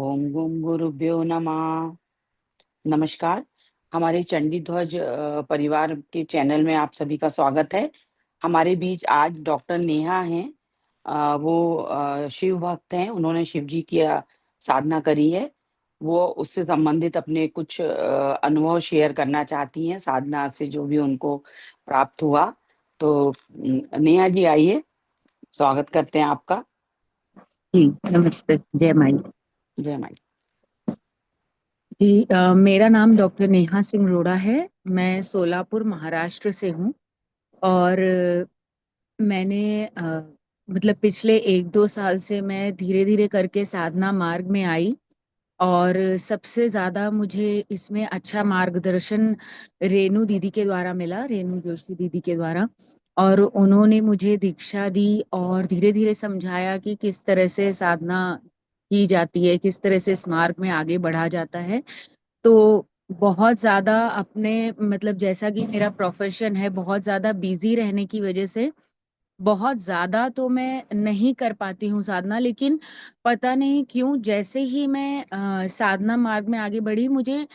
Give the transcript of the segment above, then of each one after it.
ओम गुम गुरुभ्यो नमः। नमस्कार। हमारे चंडी ध्वज परिवार के चैनल में आप सभी का स्वागत है। हमारे बीच आज डॉक्टर नेहा हैं। वो शिव भक्त हैं। उन्होंने शिव जी की साधना करी है। वो उससे संबंधित अपने कुछ अनुभव शेयर करना चाहती हैं, साधना से जो भी उनको प्राप्त हुआ। तो नेहा जी आइए, स्वागत करते हैं आपका। जी नमस्ते। जय माई। जय माई। जी मेरा नाम डॉक्टर नेहा सिंह रोड़ा है। मैं सोलापुर महाराष्ट्र से हूँ। और मैंने मतलब पिछले 1-2 साल से मैं धीरे धीरे करके साधना मार्ग में आई। और सबसे ज्यादा मुझे इसमें अच्छा मार्गदर्शन रेणु दीदी के द्वारा मिला, रेणु जोशी दीदी के द्वारा। और उन्होंने मुझे दीक्षा दी और धीरे धीरे समझाया कि किस तरह से साधना की जाती है, किस तरह से इस मार्ग में आगे बढ़ा जाता है। तो बहुत ज्यादा अपने मतलब जैसा कि मेरा प्रोफेशन है, बहुत ज्यादा बिजी रहने की वजह से बहुत ज्यादा तो मैं नहीं कर पाती हूँ साधना। लेकिन पता नहीं क्यों जैसे ही मैं साधना मार्ग में आगे बढ़ी, मुझे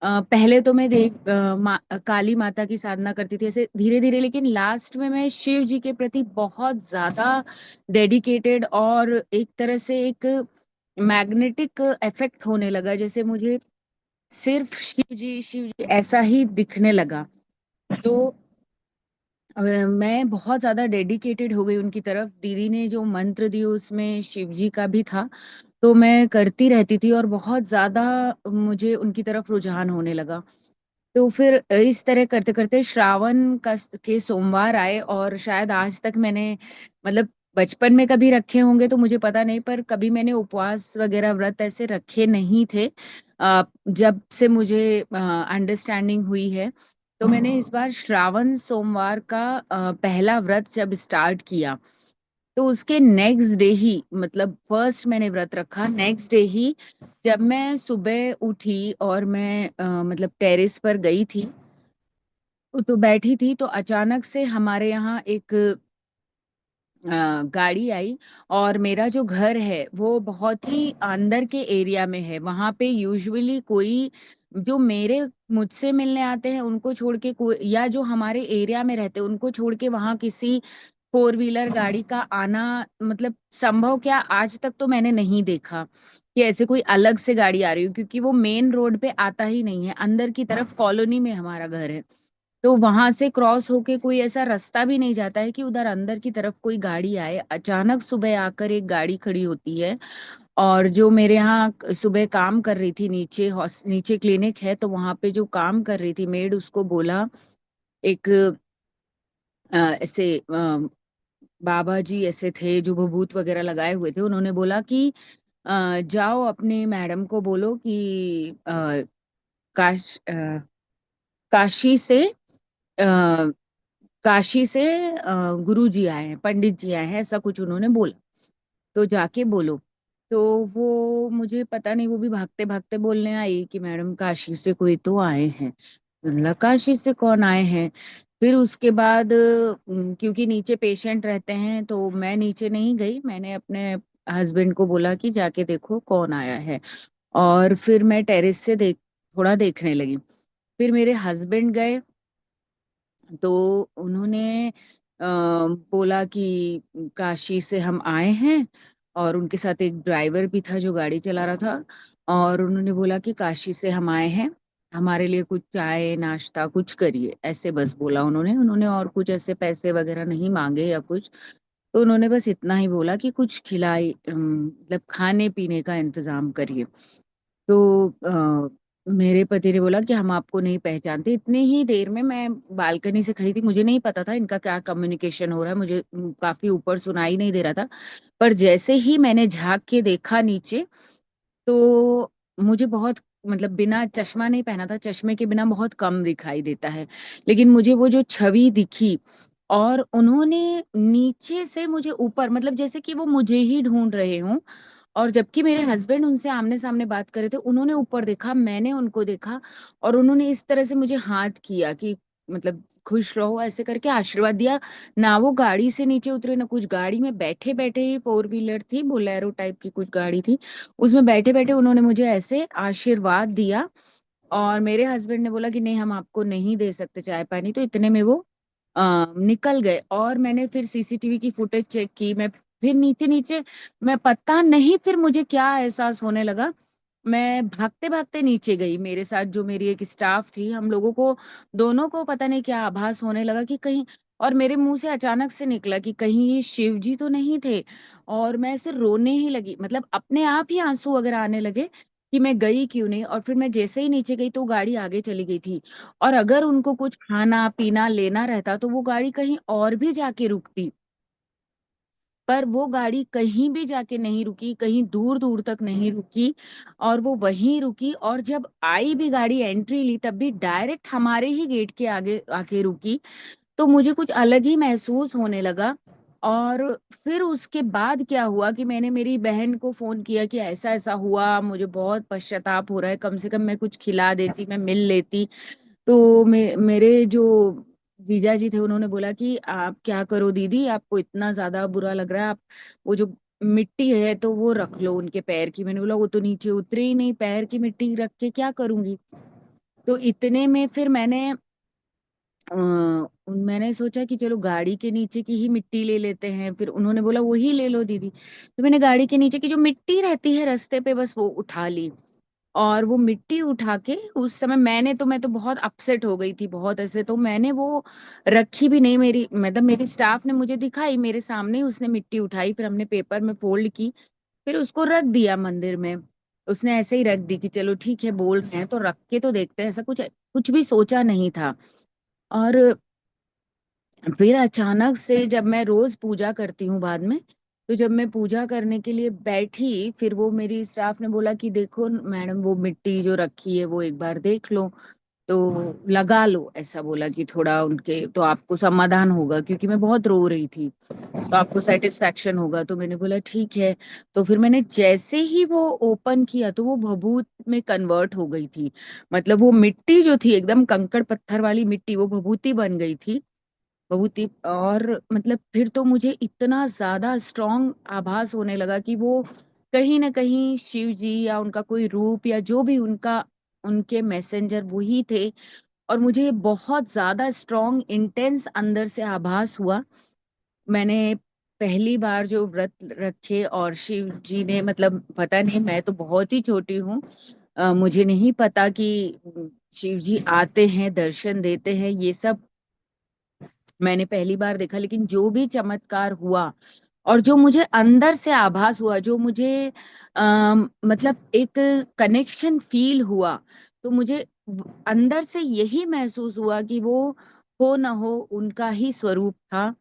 पहले तो मैं काली माता की साधना करती थी ऐसे धीरे धीरे, लेकिन लास्ट में मैं शिव जी के प्रति बहुत ज्यादा डेडिकेटेड और एक तरह से एक मैग्नेटिक इफेक्ट होने लगा, जैसे मुझे सिर्फ शिव जी ऐसा ही दिखने लगा। तो मैं बहुत ज्यादा डेडिकेटेड हो गई उनकी तरफ। दीदी ने जो मंत्र दिए उसमें शिव जी का भी था, तो मैं करती रहती थी और बहुत ज्यादा मुझे उनकी तरफ रुझान होने लगा। तो फिर इस तरह करते करते श्रावण का के सोमवार आए, और शायद आज तक मैंने मतलब बचपन में कभी रखे होंगे तो मुझे पता नहीं, पर कभी मैंने उपवास वगैरह व्रत ऐसे रखे नहीं थे। जब से मुझे अंडरस्टैंडिंग हुई है, तो मैंने इस बार श्रावण सोमवार का पहला व्रत जब स्टार्ट किया, तो उसके नेक्स्ट डे ही मतलब फर्स्ट मैंने व्रत रखा, नेक्स्ट डे ही जब मैं सुबह उठी और मैं मतलब टेरेस पर गई थी, तो बैठी थी, तो अचानक से हमारे यहाँ एक गाड़ी आई। और मेरा जो घर है वो बहुत ही अंदर के एरिया में है, वहां पे यूजुअली कोई जो मेरे मुझसे मिलने आते हैं उनको छोड़ के कोई, या जो हमारे एरिया में रहते हैं उनको छोड़ के वहां किसी फोर व्हीलर गाड़ी का आना मतलब संभव क्या, आज तक तो मैंने नहीं देखा कि ऐसे कोई अलग से गाड़ी आ रही हो, क्योंकि वो मेन रोड पे आता ही नहीं है, अंदर की तरफ कॉलोनी में हमारा घर है। तो वहां से क्रॉस होके कोई ऐसा रास्ता भी नहीं जाता है कि उधर अंदर की तरफ कोई गाड़ी आए। अचानक सुबह आकर एक गाड़ी खड़ी होती है। और जो मेरे यहाँ सुबह काम कर रही थी, नीचे क्लिनिक है, तो वहां पे जो काम कर रही थी मेड, उसको बोला, एक ऐसे बाबा जी ऐसे थे जो भभूत वगैरह लगाए हुए थे, उन्होंने बोला कि जाओ अपने मैडम को बोलो कि काशी से अ, काशी से गुरु जी आए हैं, पंडित जी आए हैं, ऐसा कुछ उन्होंने बोला, तो जाके बोलो। तो वो मुझे पता नहीं, वो भी भागते भागते बोलने आई कि मैडम काशी से कोई तो आए हैं। मैंने बोला, काशी से कौन आए हैं? फिर उसके बाद क्योंकि नीचे पेशेंट रहते हैं तो मैं नीचे नहीं गई, मैंने अपने हस्बैंड को बोला कि जाके देखो कौन आया है। और फिर मैं टेरेस से थोड़ा देखने लगी। फिर मेरे हस्बैंड गए, तो उन्होंने बोला कि काशी से हम आए हैं। और उनके साथ एक ड्राइवर भी था जो गाड़ी चला रहा था। और उन्होंने बोला कि काशी से हम आए हैं, हमारे लिए कुछ चाय नाश्ता कुछ करिए, ऐसे बस बोला उन्होंने। उन्होंने और कुछ ऐसे पैसे वगैरह नहीं मांगे या कुछ। तो उन्होंने बस इतना ही बोला कि कुछ खिलाई मतलब खाने पीने का इंतजाम करिए। तो मेरे पति ने बोला कि हम आपको नहीं पहचानते। इतनी ही देर में मैं बालकनी से खड़ी थी, मुझे नहीं पता था इनका क्या कम्युनिकेशन हो रहा है, मुझे काफी ऊपर सुनाई नहीं दे रहा था। पर जैसे ही मैंने झांक के देखा नीचे, तो मुझे बहुत मतलब बिना चश्मा नहीं पहना था, चश्मे के बिना बहुत कम दिखाई देता है, लेकिन मुझे वो जो छवि दिखी, और उन्होंने नीचे से मुझे ऊपर मतलब जैसे कि वो मुझे ही ढूंढ रहे हों। और जबकि मेरे हस्बैंड उनसे आमने सामने बात कर रहे थे, उन्होंने ऊपर देखा, मैंने उनको देखा, और उन्होंने इस तरह से मुझे हाथ किया कि मतलब खुश रहो ऐसे करके आशीर्वाद दिया। ना वो गाड़ी से नीचे उतरे ना कुछ, गाड़ी में बैठे बैठे ही, फोर व्हीलर थी, बोलेरो टाइप की कुछ गाड़ी थी, उसमें बैठे बैठे उन्होंने मुझे ऐसे आशीर्वाद दिया। और मेरे हस्बैंड ने बोला कि नहीं हम आपको नहीं दे सकते चाय पानी, तो इतने में वो निकल गए। और मैंने फिर सीसीटीवी की फुटेज चेक की, मैं फिर नीचे नीचे, मैं पता नहीं फिर मुझे क्या एहसास होने लगा, मैं भागते भागते नीचे गई, मेरे साथ जो मेरी एक स्टाफ थी, हम लोगों को दोनों को पता नहीं क्या आभास होने लगा कि कहीं, और मेरे मुंह से अचानक से निकला कि कहीं ये शिव जी तो नहीं थे। और मैं ऐसे रोने ही लगी, मतलब अपने आप ही आंसू वगैरह आने लगे कि मैं गई क्यों नहीं। और फिर मैं जैसे ही नीचे गई तो गाड़ी आगे चली गई थी, और अगर उनको कुछ खाना पीना लेना रहता तो वो गाड़ी कहीं और भी जाके रुकती, पर वो गाड़ी कहीं भी जाके नहीं रुकी, कहीं दूर दूर तक नहीं रुकी, और वो वहीं रुकी। और जब आई भी गाड़ी एंट्री ली तब भी डायरेक्ट हमारे ही गेट के आगे आके रुकी। तो मुझे कुछ अलग ही महसूस होने लगा। और फिर उसके बाद क्या हुआ कि मैंने मेरी बहन को फोन किया कि ऐसा ऐसा हुआ, मुझे बहुत पश्चाताप हो रहा है, कम से कम मैं कुछ खिला देती, मैं मिल लेती। तो मेरे जो जीजा जी थे उन्होंने बोला कि आप क्या करो दीदी, आपको इतना ज्यादा बुरा लग रहा है, आप वो जो मिट्टी है तो वो रख लो उनके पैर की। मैंने बोला वो तो नीचे उतरे ही नहीं, पैर की मिट्टी रख के क्या करूंगी। तो इतने में फिर मैंने सोचा कि चलो गाड़ी के नीचे की ही मिट्टी ले लेते हैं, फिर उन्होंने बोला वही ले लो दीदी। तो मैंने गाड़ी के नीचे की जो मिट्टी रहती है रास्ते पे बस वो उठा ली। और वो मिट्टी उठा के उस समय मैं तो बहुत अपसेट हो गई थी, बहुत ऐसे, तो मैंने वो रखी भी नहीं, मेरी मतलब मेरी स्टाफ ने मुझे दिखाई, मेरे सामने ही उसने मिट्टी उठाई, फिर हमने पेपर में फोल्ड की, फिर उसको रख दिया मंदिर में। उसने ऐसे ही रख दी कि चलो ठीक है बोल रहे हैं तो रख के तो देखते हैं, ऐसा कुछ कुछ भी सोचा नहीं था। और फिर अचानक से जब मैं रोज पूजा करती हूँ बाद में, तो जब मैं पूजा करने के लिए बैठी, फिर वो मेरी स्टाफ ने बोला कि देखो मैडम वो मिट्टी जो रखी है वो एक बार देख लो, तो लगा लो, ऐसा बोला कि थोड़ा उनके तो आपको समाधान होगा, क्योंकि मैं बहुत रो रही थी, तो आपको सेटिस्फेक्शन होगा। तो मैंने बोला ठीक है। तो फिर मैंने जैसे ही वो ओपन किया तो वो भभूत में कन्वर्ट हो गई थी, मतलब वो मिट्टी जो थी एकदम कंकड़ पत्थर वाली मिट्टी वो भभूति बन गई थी, बहुत ही। और मतलब फिर तो मुझे इतना ज्यादा स्ट्रांग आभास होने लगा कि वो कहीं ना कहीं शिव जी या उनका कोई रूप या जो भी उनका, उनके मैसेंजर वही थे। और मुझे बहुत ज्यादा स्ट्रांग इंटेंस अंदर से आभास हुआ। मैंने पहली बार जो व्रत रखे और शिव जी ने, मतलब पता नहीं, मैं तो बहुत ही छोटी हूँ, मुझे नहीं पता कि शिव जी आते हैं दर्शन देते हैं, ये सब मैंने पहली बार देखा। लेकिन जो भी चमत्कार हुआ और जो मुझे अंदर से आभास हुआ, जो मुझे मतलब एक कनेक्शन फील हुआ, तो मुझे अंदर से यही महसूस हुआ कि वो हो ना हो उनका ही स्वरूप था।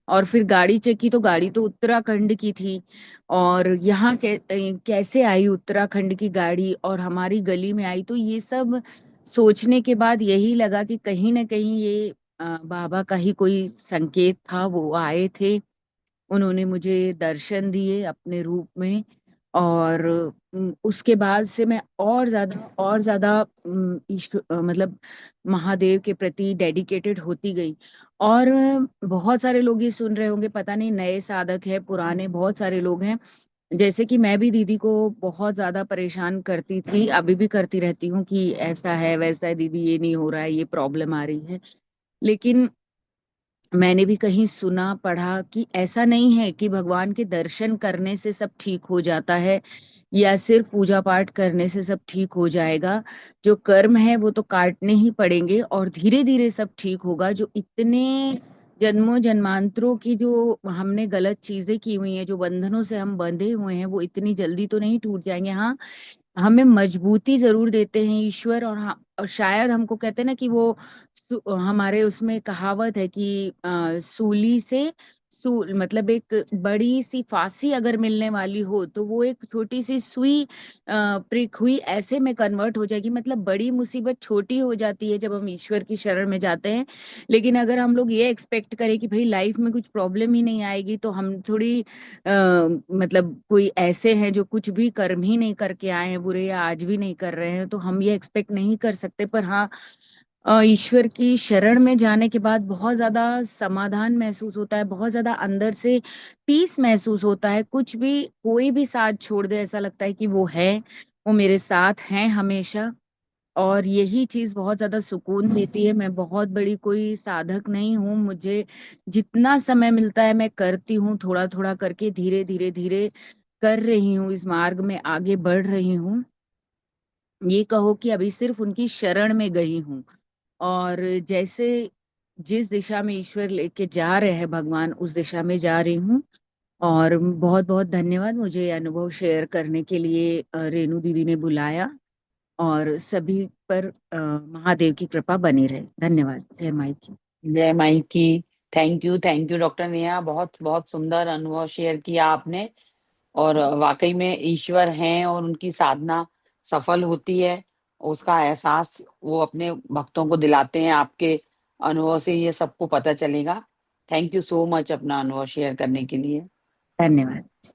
और फिर गाड़ी चेक की तो गाड़ी तो उत्तराखंड की थी, और यहाँ कैसे आई उत्तराखंड की गाड़ी और हमारी गली में आई, तो ये सब सोचने के बाद यही लगा कि कहीं ना कहीं ये बाबा का ही कोई संकेत था, वो आए थे, उन्होंने मुझे दर्शन दिए अपने रूप में। और उसके बाद से मैं और ज्यादा मतलब महादेव के प्रति डेडिकेटेड होती गई। और बहुत सारे लोग ये सुन रहे होंगे, पता नहीं नए साधक है पुराने, बहुत सारे लोग हैं, जैसे कि मैं भी दीदी को बहुत ज्यादा परेशान करती थी, अभी भी करती रहती हूँ कि ऐसा है वैसा है दीदी, ये नहीं हो रहा है, ये प्रॉब्लम आ रही है। लेकिन मैंने भी कहीं सुना पढ़ा कि ऐसा नहीं है कि भगवान के दर्शन करने से सब ठीक हो जाता है, या सिर्फ पूजा पाठ करने से सब ठीक हो जाएगा। जो कर्म है वो तो काटने ही पड़ेंगे और धीरे धीरे सब ठीक होगा। जो इतने जन्मों जन्मांतरों की जो हमने गलत चीजें की हुई हैं, जो बंधनों से हम बंधे हुए हैं, वो इतनी जल्दी तो नहीं टूट जाएंगे। हाँ, हमें मजबूती जरूर देते हैं ईश्वर। और हाँ, और शायद हमको कहते हैं ना कि वो हमारे उसमें कहावत है कि सूली से मतलब एक बड़ी सी फांसी अगर मिलने वाली हो तो वो एक छोटी सी सुई प्रिक हुई ऐसे में कन्वर्ट हो जाएगी। मतलब बड़ी मुसीबत छोटी हो जाती है जब हम ईश्वर की शरण में जाते हैं। लेकिन अगर हम लोग ये एक्सपेक्ट करें कि भाई लाइफ में कुछ प्रॉब्लम ही नहीं आएगी, तो हम थोड़ी मतलब कोई ऐसे हैं जो कुछ भी कर्म ही नहीं करके आए हैं बुरे, या आज भी नहीं कर रहे हैं, तो हम ये एक्सपेक्ट नहीं कर सकते। पर हाँ, ईश्वर की शरण में जाने के बाद बहुत ज्यादा समाधान महसूस होता है, बहुत ज्यादा अंदर से पीस महसूस होता है। कुछ भी, कोई भी साथ छोड़ दे, ऐसा लगता है कि वो है, वो मेरे साथ हैं हमेशा। और यही चीज बहुत ज्यादा सुकून देती है। मैं बहुत बड़ी कोई साधक नहीं हूँ, मुझे जितना समय मिलता है मैं करती हूँ, थोड़ा थोड़ा करके, धीरे धीरे धीरे कर रही हूँ, इस मार्ग में आगे बढ़ रही हूँ। ये कहो कि अभी सिर्फ उनकी शरण में गई हूँ। और जैसे जिस दिशा में ईश्वर लेके जा रहे हैं भगवान, उस दिशा में जा रही हूँ। और बहुत बहुत धन्यवाद मुझे ये अनुभव शेयर करने के लिए, रेणु दीदी ने बुलाया। और सभी पर महादेव की कृपा बनी रहे। धन्यवाद। जय माई की। जय माई की। थैंक यू डॉक्टर नेहा, बहुत बहुत सुंदर अनुभव शेयर किया आपने। और वाकई में ईश्वर हैं और उनकी साधना सफल होती है, उसका एहसास वो अपने भक्तों को दिलाते हैं। आपके अनुभव से ये सबको पता चलेगा। थैंक यू सो मच अपना अनुभव शेयर करने के लिए। धन्यवाद।